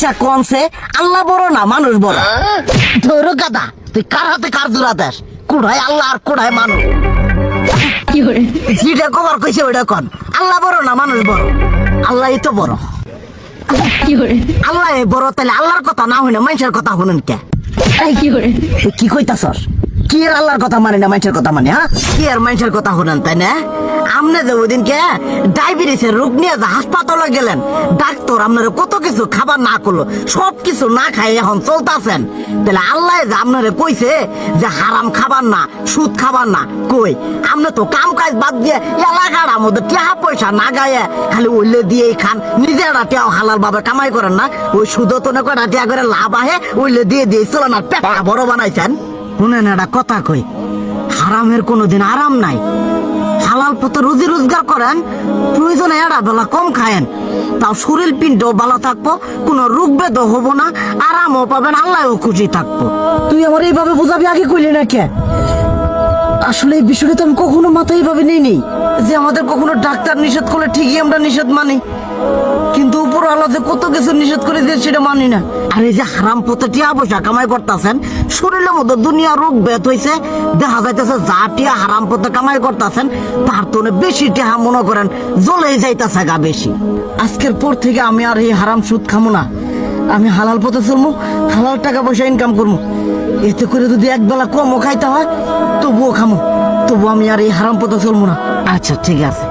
আচ্ছা কোনছে আল্লাহ বড় না মানুষ বড়? ধরো গাদা, তুই কার হাতে কার জোড়া দেশ? কুড়াই আল্লাহ আর কুড়াই মানুষ। যেটা কবার কইছে ওইটা কন। আল্লাহ বড় না মানুষ বড়? আল্লাহই তো বড়। আল্লাহ বড়, তাহলে আল্লাহর কথা না হইনা মানুষের কথা শুনেন কে? তুই কি কইতাছস? কি আর আল্লাহর কথা মানে না মানুষের কথা মানে? হ্যাঁ, কি আর মানুষের কথা শুনেন তাই না? আমনে যে ওইদিনকে ডায়াবেটিসের রোগ নিয়ে যে হাসপাতালে গেলেন, ডাক্তার আপনার কত কিছু খাবার না করলো, সব কিছু না খাই এখন চলতেছেন। তাহলে আল্লাহ যে আপনারে কইছে যে হারাম খাবার না, সুদ খাবার না, কই আপনি তো কাম কাজ বাদ দিয়ে এলাকার মধ্যে টাকা পয়সা না গায়ে খালি ওইলে দিয়েই খান। নিজেরা টিয়াও হালাল ভাবে কামাই করেন না, ওই সুদ তো না কটা টিয়া করে লাভ আহে ওইলে দিয়ে দিয়ে চলেন আর পেটা বড় বানাইছেন। শুনেন একটা কথা কই, হারামের কোনোদিন আরাম নাই। হালাল পথে রুজি রোজগার করেন, প্রয়োজনে এরা বেলা কম খায়েন, তাও শরীর পিণ্ডও ভালো থাকবো, কোনো রোগ বেদও হবো না, আরামও পাবেন, আল্লাহও খুশি থাকবো। তুই আমার এইভাবে বুঝাবি আগে কইলি না কে? আসলে এই বিষয়টা তো আমি কখনো মাথায় এইভাবে নিই যে আমাদের কখনো ডাক্তার নিষেধ করলে ঠিকই আমরা নিষেধ মানি, কিন্তু উপর আল্লাহ যে কত কিছু নিষেধ করে দিয়ে সেটা মানি না। আর এই যে হারাম পথে টিয়া পয়সা কামাই করতেছেন, শরীরের মধ্যে দুনিয়া রোগ বেত হয়েছে, দেখা যাইতেছে যা টিয়া হারাম পথে কামাই করতেছেন তার তো বেশি টিয়া মনে করেন জ্বলেই যাইতেছে গা বেশি। আজকের পর থেকে আমি আর এই হারাম সুদ খামো না, আমি হালাল পথে চলবো, হালাল টাকা পয়সা ইনকাম করবো। এতে করে যদি একবেলা কমও খাইতে হয় তবুও খামো, তবু আমি আর এই হারাম পথে চলবো না। আচ্ছা ঠিক আছে।